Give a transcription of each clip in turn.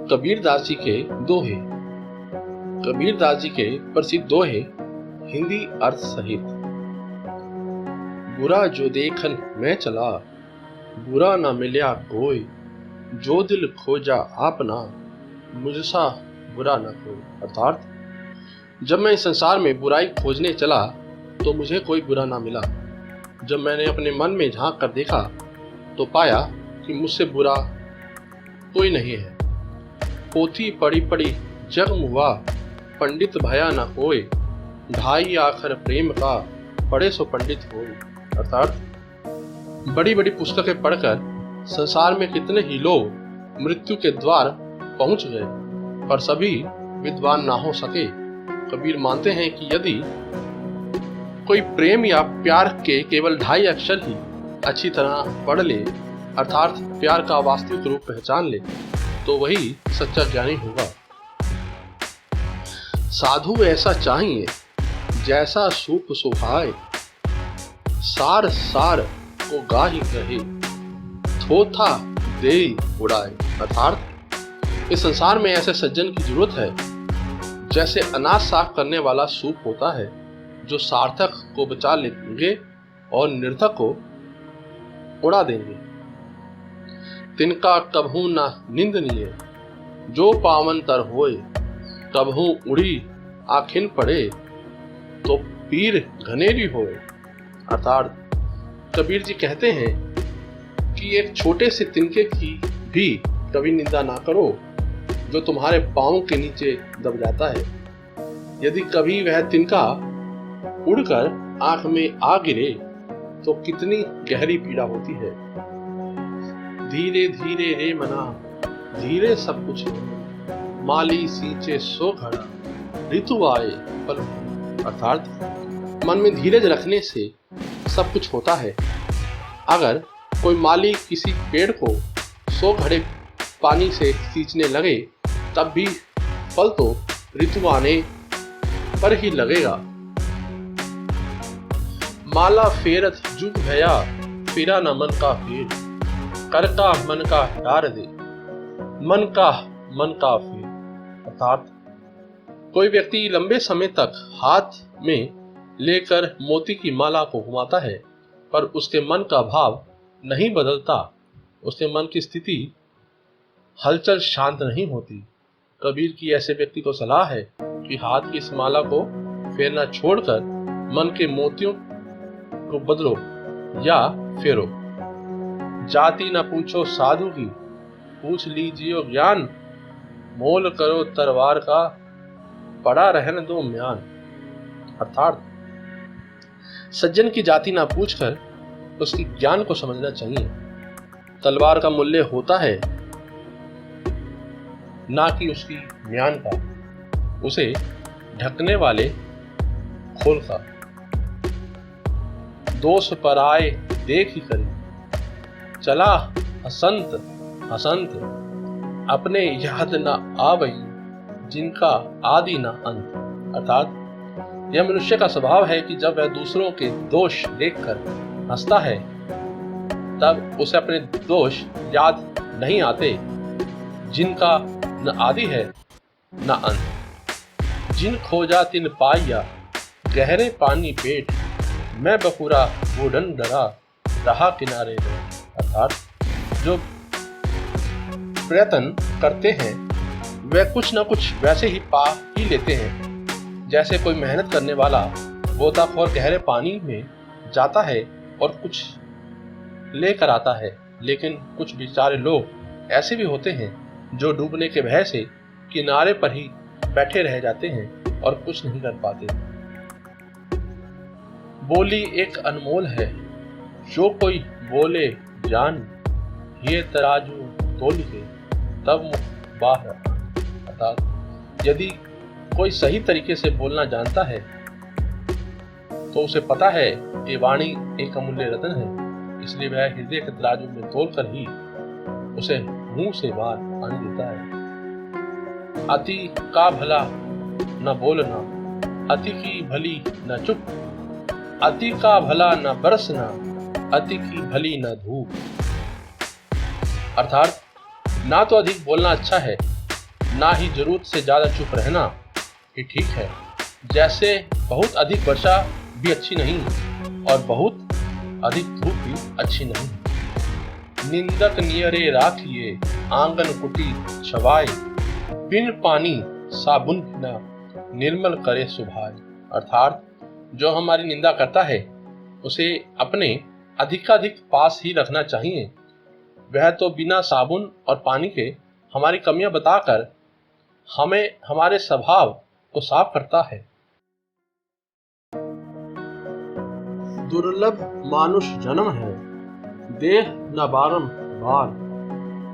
कबीर दास जी के दोहे। कबीर दास जी के प्रसिद्ध दोहे हिंदी अर्थ सहित। बुरा जो देखन मैं चला, बुरा ना मिल्या कोई, जो दिल खोजा आपना, मुझसा बुरा ना कोई। अर्थात जब मैं इस संसार में बुराई खोजने चला तो मुझे कोई बुरा ना मिला। जब मैंने अपने मन में झांक कर देखा तो पाया कि मुझसे बुरा कोई नहीं है। पोथी पढ़ी पढ़ी जग मुआ, पंडित भया न होए, ढाई आखर प्रेम का, पढ़े सो पंडित होए। अर्थात बड़ी बड़ी पुस्तकें पढ़कर संसार में कितने ही लोग मृत्यु के द्वार पहुंच गए, पर सभी विद्वान ना हो सके। कबीर मानते हैं कि यदि कोई प्रेम या प्यार के केवल 2.5 अक्षर ही अच्छी तरह पढ़ ले, अर्थात प्यार का वास्तविक रूप पहचान ले, तो वही सच्चा ज्ञानी होगा। साधु ऐसा चाहिए जैसा सूप सुहाए, सार सार को गाही कहे, थोथा दे उड़ाए। अर्थात इस संसार में ऐसे सज्जन की जरूरत है जैसे अनाज साफ करने वाला सूप होता है, जो सार्थक को बचा लेंगे और निर्थक को उड़ा देंगे। तिनका कभू न निंदनीय, जो पावन तर होए, कभू उड़ी आखिन पड़े, तो पीर घनेरी होए। अर्थात कबीर जी कहते हैं कि एक छोटे से तिनके की भी कभी निंदा ना करो, जो तुम्हारे पांव के नीचे दब जाता है। यदि कभी वह तिनका उड़कर आंख में आ गिरे तो कितनी गहरी पीड़ा होती है। धीरे धीरे रे मना, धीरे सब कुछ, माली सींचे सो घड़ा, ऋतु आए पल। अर्थात मन में धीरज रखने से सब कुछ होता है। अगर कोई माली किसी पेड़ को 100 घड़े पानी से सींचने लगे, तब भी फल तो ऋतु आने पर ही लगेगा। माला फेरत जुग भया, फिरा न मन का फेर, कर का मन का डार दे, मन का फेर। अर्थात कोई व्यक्ति लंबे समय तक हाथ में लेकर मोती की माला को घुमाता है, पर उसके मन का भाव नहीं बदलता, उसके मन की स्थिति हलचल शांत नहीं होती। कबीर की ऐसे व्यक्ति को सलाह है कि हाथ की इस माला को फेरना छोड़कर मन के मोतियों को बदलो या फेरो। जाति न पूछो साधु की, पूछ लीजिए ज्ञान, मोल करो तरवार का, पड़ा रहने दो म्यान। अर्थात सज्जन की जाति ना पूछकर उसकी ज्ञान को समझना चाहिए। तलवार का मूल्य होता है ना कि उसकी म्यान का, उसे ढकने वाले खोल का। दोष पर आए देख ही करी, चला हसंत हसंत, अपने याद न आवई, जिनका आदि न अंत। अर्थात यह मनुष्य का स्वभाव है कि जब वह दूसरों के दोष देखकर हंसता है, तब उसे अपने दोष याद नहीं आते, जिनका न आदि है न अंत। जिन खोजा तिन पाया, गहरे पानी पेट, मैं बपुरा बूढ़न डरा, रहा किनारे में। अर्थात जो प्रयत्न करते हैं वे कुछ न कुछ वैसे ही पा ही लेते हैं, जैसे कोई मेहनत करने वाला गोताखोर गहरे पानी में जाता है और कुछ लेकर आता है। लेकिन कुछ बेचारे लोग ऐसे भी होते हैं जो डूबने के भय से किनारे पर ही बैठे रह जाते हैं और कुछ नहीं कर पाते। बोली एक अनमोल है, जो कोई बोले जान, ये तराजू तोल के तब मुख बाहर। अर्थात यदि कोई सही तरीके से बोलना जानता है तो उसे पता है कि वाणी एक अमूल्य रत्न है, इसलिए वह हृदय के तराजू में तोलकर ही उसे मुंह से बाहर आने देता है। अति का भला न बोलना, अति की भली न चुप, अति का भला न बरसना, अति की भली न धूप। अर्थात ना तो अधिक बोलना अच्छा है ना ही जरूरत से ज्यादा चुप रहना ही ठीक है। जैसे बहुत अधिक वर्षा भी अच्छी नहीं और बहुत अधिक धूप भी अच्छी नहीं। निंदक नियरे राखिए आंगन कुटी छवाए, बिन पानी साबुन बिना निर्मल करे सुभाए। अर्थात जो हमारी निंदा करता है उसे अपने अधिकाधिक पास ही रखना चाहिए। वह तो बिना साबुन और पानी के हमारी कमियां बताकर हमें हमारे स्वभाव को साफ करता है। दुर्लभ मानुष जन्म है, देह न बारंबार,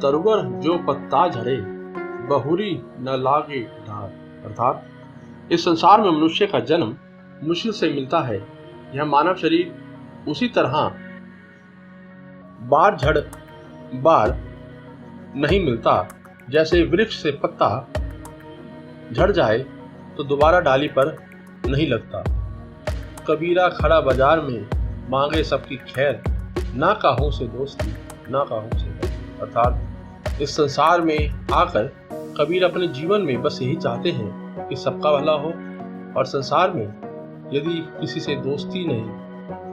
तरवर जो पत्ता झरे, बहुरी न लागे ढार। अर्थात इस संसार में मनुष्य का जन्म मुश्किल से मिलता है। यह मानव शरीर उसी तरह बार झड़ बार नहीं मिलता जैसे वृक्ष से पत्ता झड़ जाए तो दोबारा डाली पर नहीं लगता। कबीरा खड़ा बाजार में मांगे सबकी खैर, ना काहू से दोस्ती ना काहू से बैर। अर्थात इस संसार में आकर कबीर अपने जीवन में बस यही चाहते हैं कि सबका भला हो, और संसार में यदि किसी से दोस्ती नहीं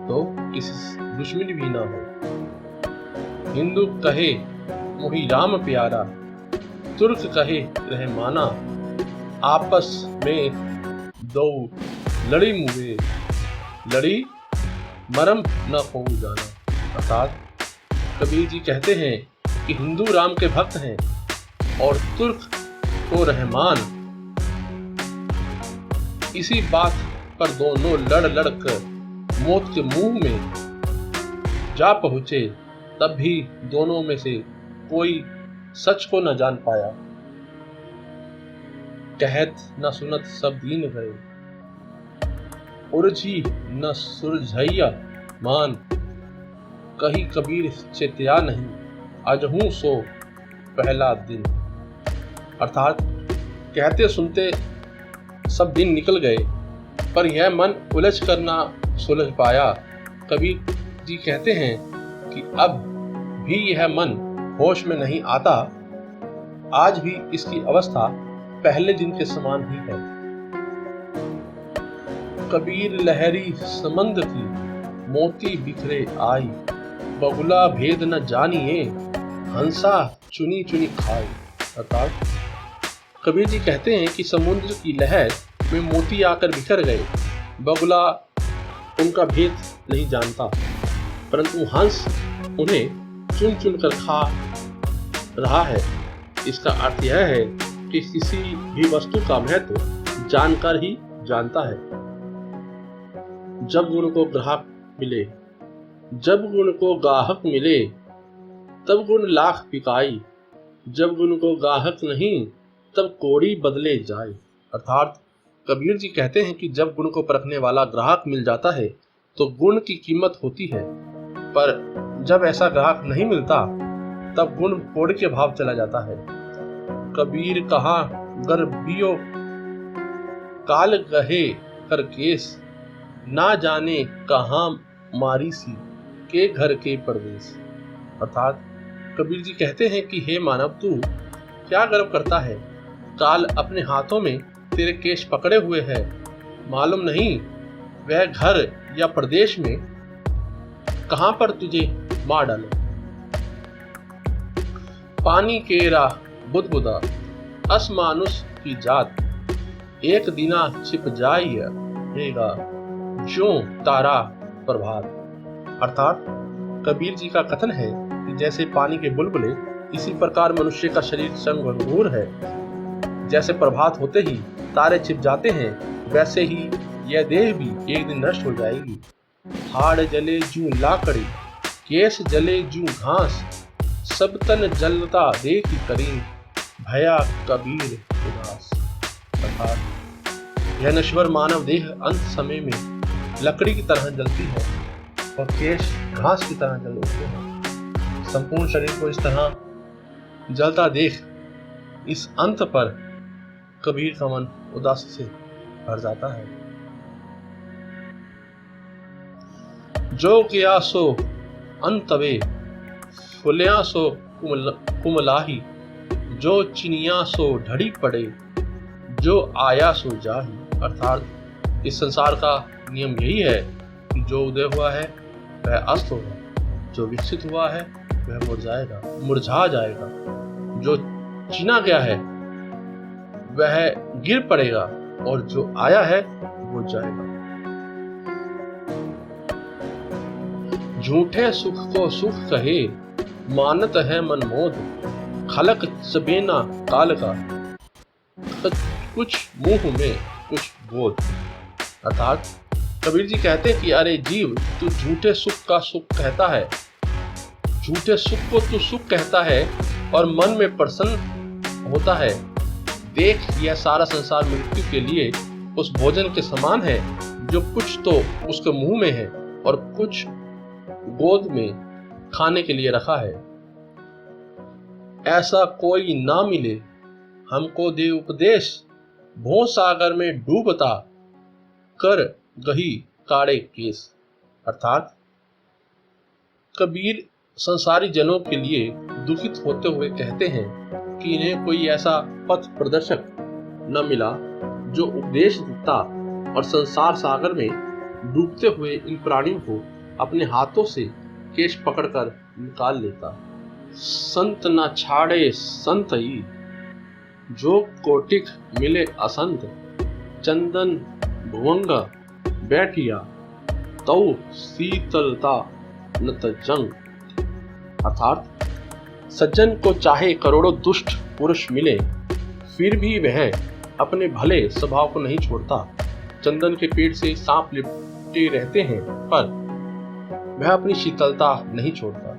तो किसी से दुश्मनी भी ना हो। हिंदू कहे मोहि राम प्यारा, तुर्क कहे रहमाना, आपस में दो लड़ी मुए, लड़ी मरम न हो जाना। अर्थात कबीर जी कहते हैं कि हिंदू राम के भक्त हैं और तुर्क को रहमान। इसी बात पर दोनों लड़ कर मौत के मुंह में जा पहुंचे, तब भी दोनों में से कोई सच को न जान पाया। कहत न सुनत सब दीन गए, उर्झी न सुरझैया मान, कही कबीर चेत्या नहीं, अजहू सो पहला दिन। अर्थात कहते सुनते सब दिन निकल गए, पर यह मन उलझ कर ना सुलझ पाया। कबीर जी कहते हैं कि अब भी यह मन होश में नहीं आता, आज भी इसकी अवस्था पहले दिन के समान ही है। कबीर लहरी समंद थी, मोती बिखरे आई, बगुला भेद न जानिए, हंसा चुनी चुनी खाए। अर्थात कबीर जी कहते हैं कि समुद्र की लहर में मोती आकर बिखर गए, बगुला उनका भेद नहीं जानता, परंतु हंस उन्हें चुन चुन कर खा रहा है। इसका अर्थ यह है कि किसी भी वस्तु का महत्व जानकर ही जानता है। जब गुण को ग्राहक मिले, जब गुण को गाहक मिले, तब गुण लाख बिकाई, जब गुण को गाहक नहीं तब कोड़ी बदले जाए। अर्थात कबीर जी कहते हैं कि जब गुण को परखने वाला ग्राहक मिल जाता है तो गुण की कीमत होती है, पर जब ऐसा ग्राहक नहीं मिलता तब गुण कोड़ी के भाव चला जाता है। कबीर कहा गर्भियो काल गहे कर केस, ना जाने कहाँ मारी सी के घर के परदेश। अर्थात कबीर जी कहते हैं कि हे मानव, तू क्या गर्व करता है? काल अपने हाथों में तेरे केश पकड़े हुए है, मालूम नहीं वह घर या प्रदेश में कहां पर तुझे मार डाले। पानी केरा बुदबुदा अस मानुष की जात, एक दिना छिप जाएगा जो तारा प्रभात। अर्थात कबीर जी का कथन है कि जैसे पानी के बुलबुले, इसी प्रकार मनुष्य का शरीर संग है। जैसे प्रभात होते ही तारे छिप जाते हैं, वैसे ही यह देह भी एक दिन नष्ट हो जाएगी। हाड़ जले जू लाकड़ी, केस जले जू घास, सब तन जलता देख करीन, भया कबीर उदास। अर्थात यह नश्वर मानव देह अंत समय में लकड़ी की तरह जलती है और केश घास की तरह जल उठते हैं। संपूर्ण शरीर को इस तरह जलता देख इस अंत पर कबीर का मन उदासी से भर जाता है। जो किया सो अंतवे, फुलिया सो कुमलाही, जो चिनिया सो ढड़ी पड़े, जो आया सो जाही। अर्थात इस संसार का नियम यही है कि जो उदय हुआ है वह अस्त होगा, जो विकसित हुआ है वह मुरझा जाएगा, जो चीना गया है वह गिर पड़ेगा और जो आया है वो जाएगा। झूठे सुख को सुख कहे, मानत है मनमोद, खलक सबेना काल का, कुछ मुंह में कुछ बोध। अर्थात कबीर जी कहते हैं कि अरे जीव, तू झूठे सुख का सुख कहता है, झूठे सुख को तू सुख कहता है और मन में प्रसन्न होता है। देख, यह सारा संसार मृत्यु के लिए उस भोजन के समान है जो कुछ तो उसके मुंह में है और कुछ गोद में खाने के लिए रखा है। ऐसा कोई ना मिले हमको दे उपदेश, भों सागर में डूबता कर गही काड़े केस। अर्थात कबीर संसारी जनों के लिए दुखित होते हुए कहते हैं कि इन्हें कोई ऐसा पथ प्रदर्शक न मिला जो उपदेश देता और संसार सागर में डूबते हुए इन प्राणियों को अपने हाथों से केश पकड़कर निकाल लेता। संत न छाड़े संत ही, जो कोटिक मिले असंत, चंदन भुवंग बैठिया, तौ शीतलता न तजंग। अर्थात सज्जन को चाहे करोड़ों दुष्ट पुरुष मिले, फिर भी वह अपने भले स्वभाव को नहीं छोड़ता। चंदन के पेड़ से सांप लिपटे रहते हैं पर वह अपनी शीतलता नहीं छोड़ता।